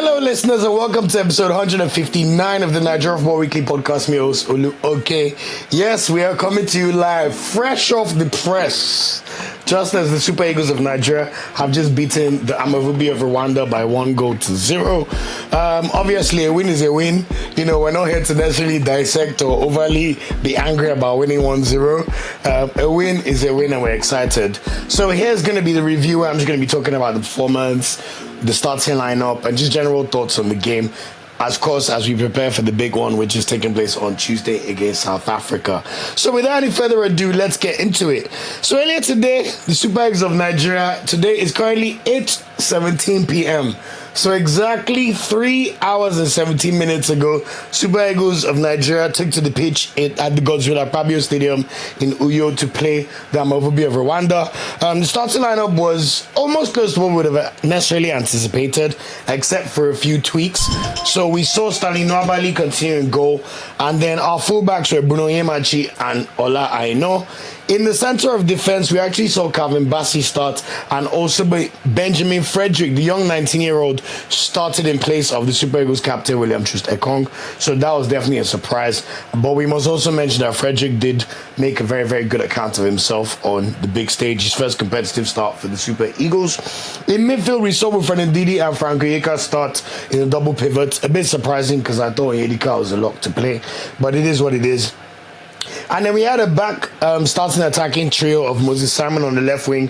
Hello, listeners, and welcome to episode 159 of the Nigeria Football Weekly podcast. Me host, Olu. Okay, yes, we are coming to you live, fresh off the press. Just as the Super Eagles of Nigeria have just beaten the Amavubi of Rwanda by 1-0. Obviously, a win is a win. You know, we're not here to necessarily dissect or overly be angry about winning 1-0. A win is a win, and we're excited. So here's going to be the review. I'm just going to be talking about the performance, the starting lineup, and just general thoughts on the game. Of course, as we prepare for the big one, which is taking place on Tuesday against South Africa. So without any further ado, let's get into it. So earlier today, the Super Eagles of Nigeria, today is currently 8:17 p.m. So exactly 3 hours and 17 minutes ago, Super Eagles of Nigeria took to the pitch at the Godswill Akpabio Stadium in Uyo to play the Amavubi of Rwanda. The starting lineup was almost close to what we would have necessarily anticipated, except for a few tweaks. So we saw Stanley Nwabali continue in goal, and then our fullbacks were Bruno Yemachi and Ola Aino. In the center of defense, we actually saw Calvin Bassey start, and also Benjamin Frederick, the young 19-year-old, started in place of the Super Eagles captain William Troost-Ekong. So that was definitely a surprise. But we must also mention that Frederick did make a very, very good account of himself on the big stage. His first competitive start for the Super Eagles. In midfield, we saw Wilfred Ndidi and Frank Onyeka start in a double pivot. A bit surprising because I thought Onyeka was a lock to play, but it is what it is. And then we had a back starting attacking trio of Moses Simon on the left wing,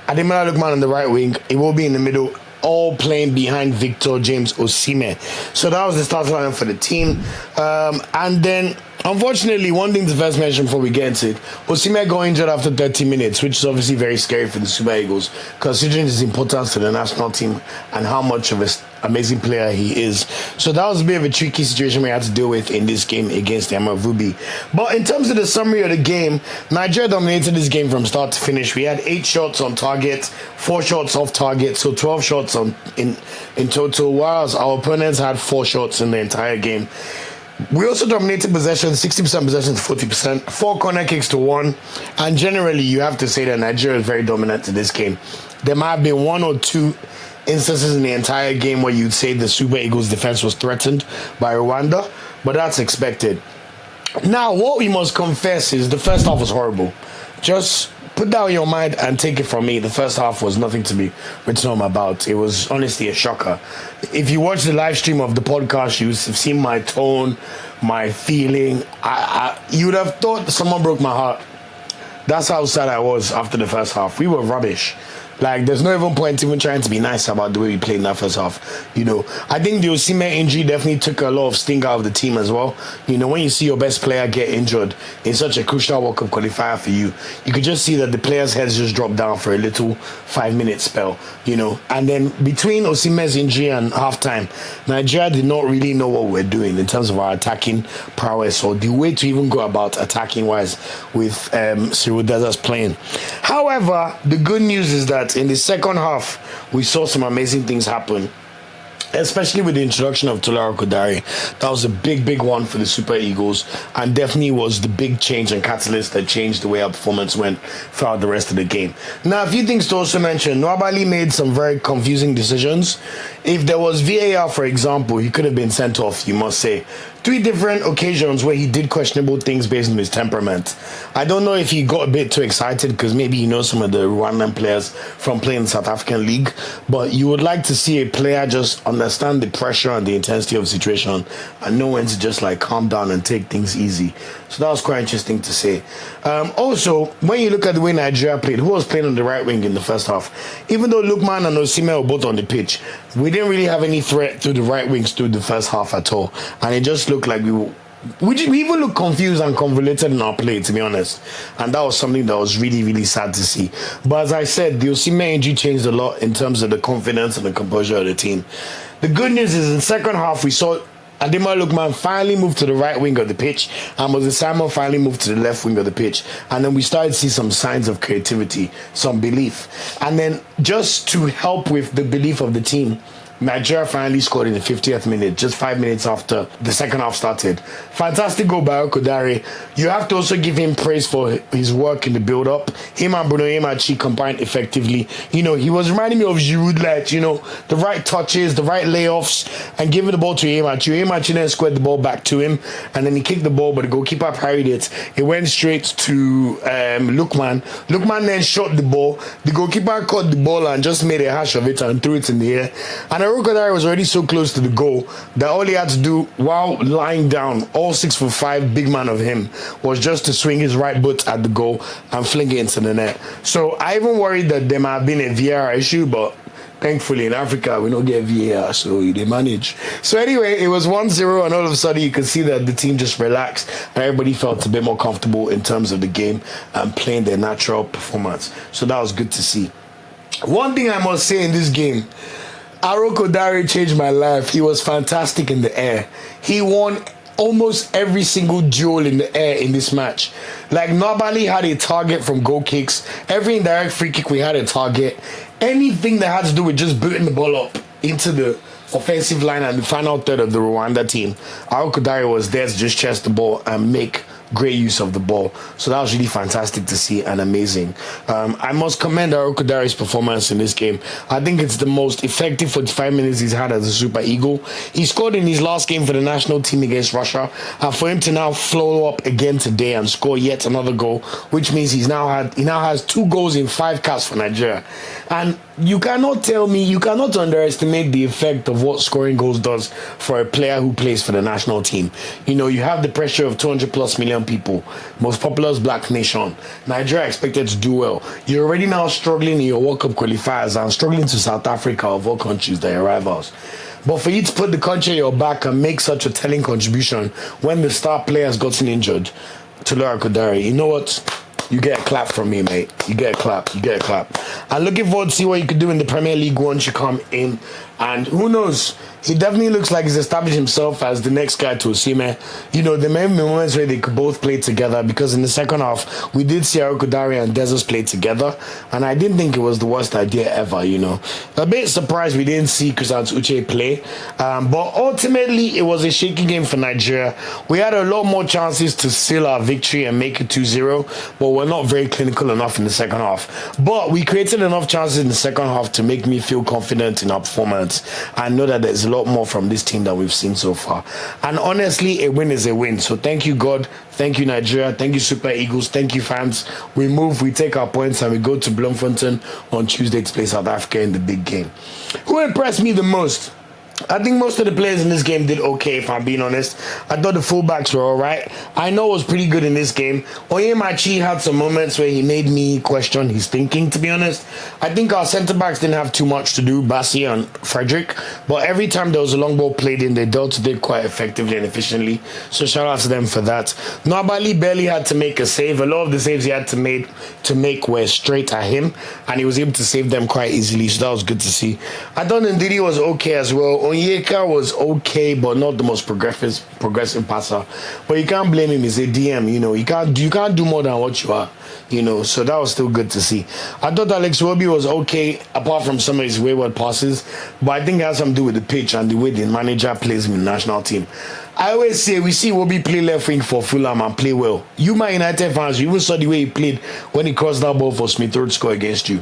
Ademola Lookman on the right wing. It will be in the middle, all playing behind Victor Osimhen. So that was the starting lineup for the team. And then, unfortunately, one thing to first mention before we get into it, Osimhen got injured after 30 minutes, which is obviously very scary for the Super Eagles, considering his importance to the national team and how much of an amazing player he is. So that was a bit of a tricky situation we had to deal with in this game against the Amavubi. But in terms of the summary of the game, Nigeria dominated this game from start to finish. We had 8 shots on target, 4 shots off target, so 12 shots in total, whereas our opponents had 4 shots in the entire game. We also dominated possession, 60% possession to 40%, 4 corner kicks to 1, and generally you have to say that Nigeria is very dominant in this game. There might have been 1 or 2 instances in the entire game where you'd say the Super Eagles defense was threatened by Rwanda, but that's expected. Now, what we must confess is the first half was horrible. Just put that in your mind and take it from me. The first half was nothing to be written home about. It was honestly a shocker. If you watch the live stream of the podcast, you've seen my tone, my feeling. You would have thought someone broke my heart. That's how sad I was after the first half. We were rubbish. Like, there's no even point even trying to be nice about the way we played in that first half. You know, I think the Osimhen injury definitely took a lot of sting out of the team as well. You know, when you see your best player get injured in such a crucial World Cup qualifier for you, you could just see that the players' heads just dropped down for a little 5-minute spell, you know. And then between Osimhen's injury and halftime, Nigeria did not really know what we're doing in terms of our attacking prowess or the way to even go about attacking wise with Cyril Desas playing. However, the good news is that in the second half, we saw some amazing things happen, especially with the introduction of Tolu Arokodare. That was a big, big one for the Super Eagles, and definitely was the big change and catalyst that changed the way our performance went throughout the rest of the game. Now, a few things to also mention. Nwabali made some very confusing decisions. If there was VAR, for example, he could have been sent off, you must say. 3 different occasions where he did questionable things based on his temperament. I don't know if he got a bit too excited because maybe he knows some of the Rwandan players from playing in the South African League, but you would like to see a player just understand the pressure and the intensity of the situation and know when to just like calm down and take things easy. So that was quite interesting to say. Also, when you look at the way Nigeria played, who was playing on the right wing in the first half? Even though Lookman and Osimhen were both on the pitch, we didn't really have any threat through the right wings through the first half at all. And it just looked like we even looked confused and convoluted in our play, to be honest. And that was something that was really, really sad to see. But as I said, the Osimhen injury changed a lot in terms of the confidence and the composure of the team. The good news is in the second half, we saw Ademola Lookman finally moved to the right wing of the pitch, and Moses Simon finally moved to the left wing of the pitch. And then we started to see some signs of creativity, some belief. And then just to help with the belief of the team, Nigeria finally scored in the 50th minute, just 5 minutes after the second half started. Fantastic goal by Arokodare. You have to also give him praise for his work in the build-up. Him and Bruno Yemachi combined effectively. You know, he was reminding me of Giroud, like, you know, the right touches, the right layoffs, and giving the ball to Yemachi. Yemachi then squared the ball back to him, and then he kicked the ball, but the goalkeeper parried it. It went straight to Lookman. Lookman then shot the ball. The goalkeeper caught the ball and just made a hash of it and threw it in the air. And Arokodare was already so close to the goal that all he had to do while lying down, all 6'5", big man of him, was just to swing his right boot at the goal and fling it into the net. So I even worried that there might have been a VAR issue, but thankfully in Africa we don't get VAR, so they manage. So anyway, it was 1-0, and all of a sudden you could see that the team just relaxed and everybody felt a bit more comfortable in terms of the game and playing their natural performance. So that was good to see. One thing I must say in this game, Arokodare changed my life. He was fantastic in the air. He won almost every single duel in the air in this match. Like, nobody had a target from goal kicks. Every indirect free kick we had a target. Anything that had to do with just booting the ball up into the offensive line and the final third of the Rwanda team, Arokodare was there to just chest the ball and make great use of the ball. So that was really fantastic to see and amazing. I must commend Arokodare's performance in this game. I think it's the most effective 45 minutes he's had as a Super Eagle. He scored in his last game for the national team against Russia, and for him to now flow up again today and score yet another goal, which means he now has 2 goals in 5 caps for Nigeria. And you cannot tell me, you cannot underestimate the effect of what scoring goals does for a player who plays for the national team. You know, you have the pressure of 200+ million people, most populous black nation. Nigeria expected to do well. You're already now struggling in your World Cup qualifiers and struggling to South Africa, of all countries, their rivals. But for you to put the country on your back and make such a telling contribution when the star player has gotten injured, Tolu Arokodare, you know what? You get a clap from me, mate. You get a clap. You get a clap. I'm looking forward to see what you could do in the Premier League once you come in. And who knows? He definitely looks like he's established himself as the next guy to Osimhen. You know, there may be moments where they could both play together, because in the second half, we did see Arokodare and Desus play together, and I didn't think it was the worst idea ever, you know. A bit surprised we didn't see Kusat Uche play, but ultimately, it was a shaky game for Nigeria. We had a lot more chances to seal our victory and make it 2-0, but we're not very clinical enough in the second half. But we created enough chances in the second half to make me feel confident in our performance and know that there's a lot more from this team that we've seen so far. And honestly, a win is a win. So thank you, God. Thank you, Nigeria. Thank you, Super Eagles. Thank you, fans. We move, we take our points, and we go to Bloemfontein on Tuesday to play South Africa in the big game. Who impressed me the most? I think most of the players in this game did okay, if I'm being honest. I thought the fullbacks were alright. I know it was pretty good in this game. Onyemachi had some moments where he made me question his thinking, to be honest. I think our centre-backs didn't have too much to do, Bassi and Frederick. But every time there was a long ball played in, they dealt with it quite effectively and efficiently. So shout out to them for that. Nabali barely had to make a save. A lot of the saves he had to make were straight at him, and he was able to save them quite easily. So that was good to see. I thought Ndidi was okay as well. Onyeka was okay, but not the most progressive passer. But you can't blame him. He's a DM, you know. You can't do more than what you are, you know. So that was still good to see. I thought Alex Iwobi was okay, apart from some of his wayward passes. But I think it has something to do with the pitch and the way the manager plays him in the national team. I always say, we see Iwobi play left wing for Fulham and play well. You, Man United fans, you even saw the way he played when he crossed that ball for Smith Road score against you.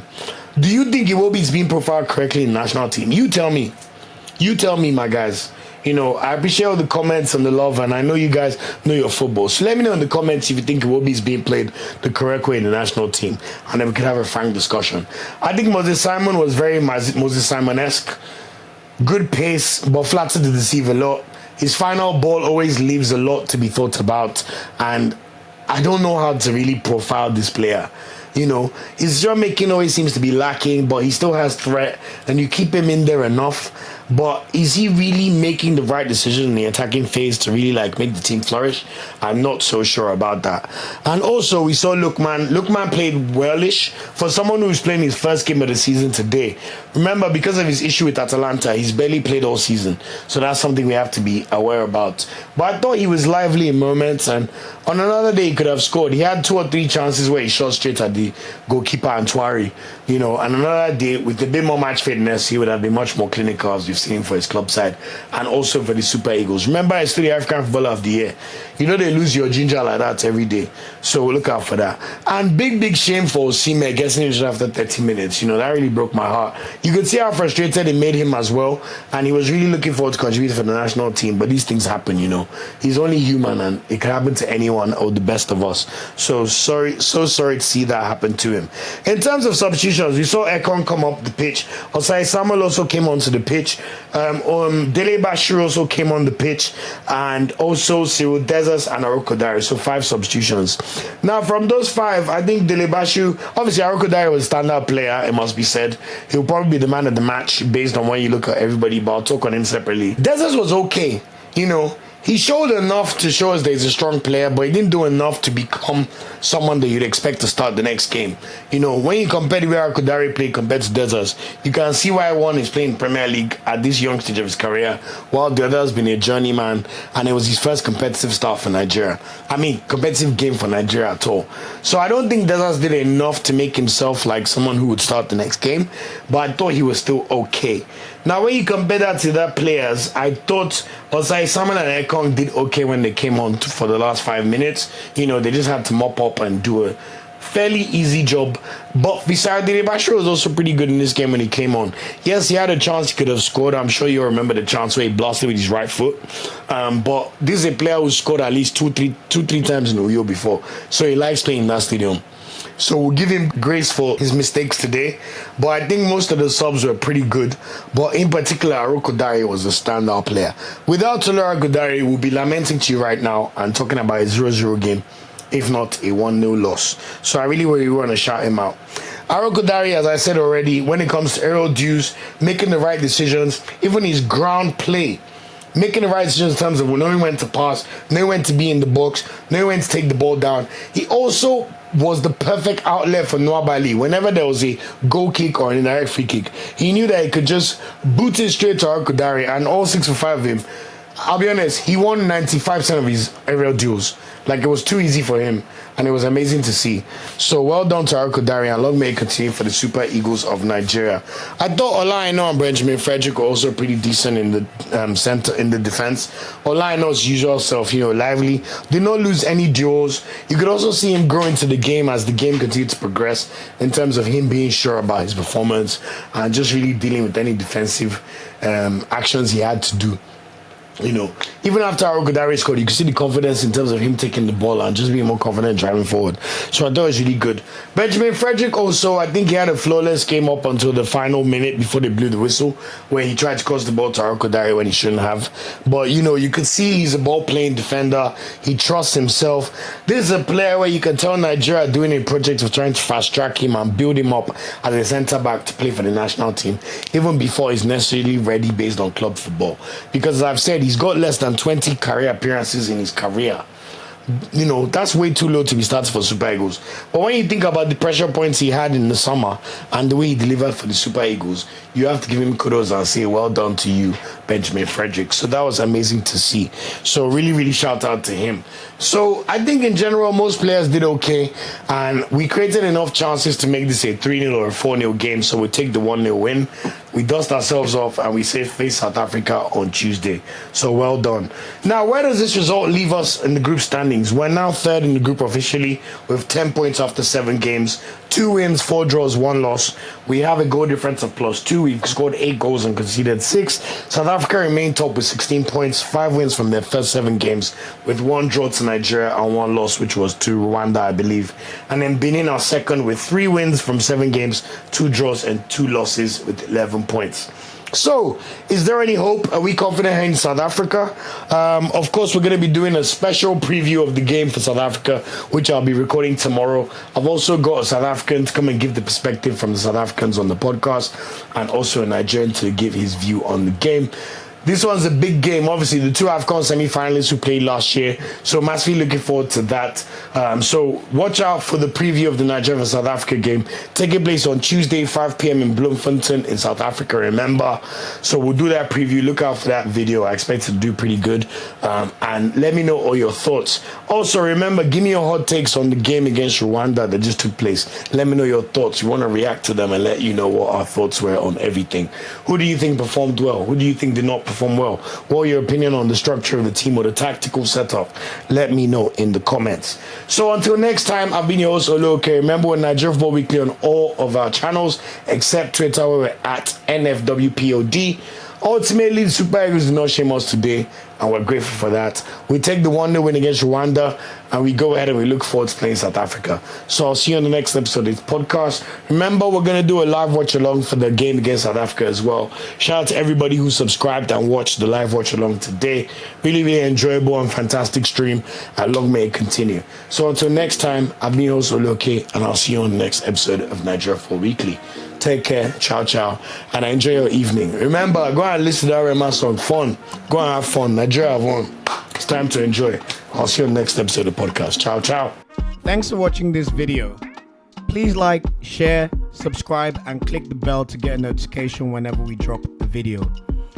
Do you think Iwobi is being profiled correctly in the national team? You tell me. You tell me, my guys. You know, I appreciate all the comments and the love, and I know you guys know your football. So let me know in the comments if you think Iwobi is being played the correct way in the national team, and then we can have a frank discussion. I think Moses Simon was very Moses Simon-esque. Good pace, but flattered to deceive a lot. His final ball always leaves a lot to be thought about, and I don't know how to really profile this player. You know, his job making always seems to be lacking, but he still has threat, and you keep him in there enough. But is he really making the right decision in the attacking phase to really like make the team flourish? I'm not so sure about that. And also, we saw Lookman. Lookman played wellish for someone who's playing his first game of the season today. Remember, because of his issue with Atalanta, he's barely played all season. So that's something we have to be aware about. But I thought he was lively in moments, and on another day he could have scored. He had 2 or 3 chances where he shot straight at the goalkeeper Antoine, and another day with a bit more match fitness, he would have been much more clinical, as we've seen for his club side and also for the Super Eagles. Remember, he's still the African Footballer of the Year. They lose your ginger like that every day. So look out for that. And big shame for Osimhen getting injured after 30 minutes. That really broke my heart. You could see how frustrated it made him as well, and he was really looking forward to contribute for the national team. But these things happen, He's only human, and it can happen to anyone or the best of us. So sorry to see that happen to him. In terms of substitutions, we saw Ekong come up the pitch. Osai Samuel also came onto the pitch. Dele Bashiru also came on the pitch, and also Cyril Dessers and Arokodare. So 5 substitutions. Now, from those 5, I think Dele Bashiru, obviously Arokodare was a standout player, it must be said. He'll probably be the man of the match based on when you look at everybody, but I'll talk on him separately. Dessers was okay, He showed enough to show us that he's a strong player, but he didn't do enough to become someone that you'd expect to start the next game. When you compare the way Arokodare played compared to Dessers, you can see why one is playing Premier League at this young stage of his career, while the other has been a journeyman, and it was his first competitive start for Nigeria. Competitive game for Nigeria at all. So I don't think Dessers did enough to make himself like someone who would start the next game, but I thought he was still okay. Now, when you compare that to the players, I thought Osai Samuel and Ekong did okay when they came on for the last 5 minutes. They just had to mop up and do a fairly easy job. But besides, Dele Bashiru was also pretty good in this game when he came on. Yes, he had a chance he could have scored. I'm sure you remember the chance where he blasted with his right foot. But this is a player who scored at least two, three times in Uyo before. So he likes playing in that stadium. So we'll give him grace for his mistakes today. But I think most of the subs were pretty good. But in particular, Arokodare was a standout player. Without Tolu Arokodare, we'll be lamenting to you right now and talking about a 0-0 game, if not a 1-0 loss. So I really want to shout him out. Arokodare, as I said already, when it comes to aerial duels, making the right decisions, even his ground play, making the right decisions in terms of knowing when to pass, knowing when to be in the box, knowing when to take the ball down. He also was the perfect outlet for Nwabali. Whenever there was a goal kick or an indirect free kick, he knew that he could just boot it straight to Arokodare, and all 6 for 5 of him, I'll be honest, he won 95% of his aerial duels. It was too easy for him, and it was amazing to see. So well done to Arokodare, and long may it continue for the Super Eagles of Nigeria. I thought Olaino and Benjamin Frederick were also pretty decent in the center, in the defense. Olaino's usual self, lively, did not lose any duels. You could also see him grow into the game as the game continued to progress, in terms of him being sure about his performance and just really dealing with any defensive actions he had to do. Even after Arokodare scored, you could see the confidence in terms of him taking the ball and just being more confident driving forward. So I thought it was really good. Benjamin Frederick also, I think he had a flawless game up until the final minute before they blew the whistle, where he tried to cross the ball to Arokodare when he shouldn't have. But, you could see he's a ball-playing defender. He trusts himself. This is a player where you can tell Nigeria are doing a project of trying to fast-track him and build him up as a centre-back to play for the national team, even before he's necessarily ready based on club football. Because as I've said, he's got less than 20 career appearances in his career. That's way too low to be starting for Super Eagles. But when you think about the pressure points he had in the summer and the way he delivered for the Super Eagles, you have to give him kudos and say well done to you, Benjamin Frederick. So that was amazing to see. So really shout out to him. So I think in general most players did okay, and we created enough chances to make this a 3-0 or a 4-0 game. So we take the 1-0 win. We dust ourselves off and we say face South Africa on Tuesday. So well done. Now, where does this result leave us in the group standings? We're now 3rd in the group officially with 10 points after 7 games. 2 wins, 4 draws, 1 loss. We have a goal difference of +2. We've scored 8 goals and conceded 6. South Africa remain top with 16 points, 5 wins from their first 7 games, with 1 draw to Nigeria and 1 loss, which was to Rwanda, I believe. And then Benin are second with 3 wins from 7 games, 2 draws and 2 losses with 11 points. So, is there any hope? Are we confident here in South Africa? Of course, we're going to be doing a special preview of the game for South Africa, which I'll be recording tomorrow. I've also got a South African to come and give the perspective from the South Africans on the podcast, and also a Nigerian to give his view on the game. This one's a big game. Obviously, the two AFCON semi-finalists who played last year. So massively looking forward to that. So watch out for the preview of the Nigeria vs South Africa game, taking place on Tuesday, 5 p.m. in Bloemfontein in South Africa, remember. So we'll do that preview. Look out for that video. I expect it to do pretty good. And let me know all your thoughts. Also, remember, give me your hot takes on the game against Rwanda that just took place. Let me know your thoughts. We want to react to them and let you know what our thoughts were on everything. Who do you think performed well? Who do you think did not perform well? What your opinion on the structure of the team or the tactical setup? Let me know in the comments. So until next time, I've been your host Oluoke. Remember, we're Nigeria Football Weekly on all of our channels except Twitter, where we're at NFWPOD. Ultimately, the Super Eagles did not shame us today, and we're grateful for that. We take the 1-0 win against Rwanda, and we go ahead and we look forward to playing South Africa. So I'll see you on the next episode of this podcast. Remember, we're going to do a live watch-along for the game against South Africa as well. Shout out to everybody who subscribed and watched the live watch-along today. Really, really enjoyable and fantastic stream, and long may it continue. So until next time, I've been your host Oluoke, and I'll see you on the next episode of Nigeria Football Weekly. Take care, ciao, ciao, and enjoy your evening. Remember, go and listen to that Rema song, fun. Go and have fun. Nigeria have won. It's time to enjoy. I'll see you on the next episode of the podcast. Ciao, ciao. Thanks for watching this video. Please like, share, subscribe, and click the bell to get a notification whenever we drop the video.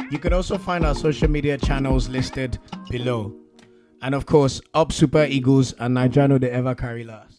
You can also find our social media channels listed below. And of course, up Super Eagles and Nigeria no dey ever carry last.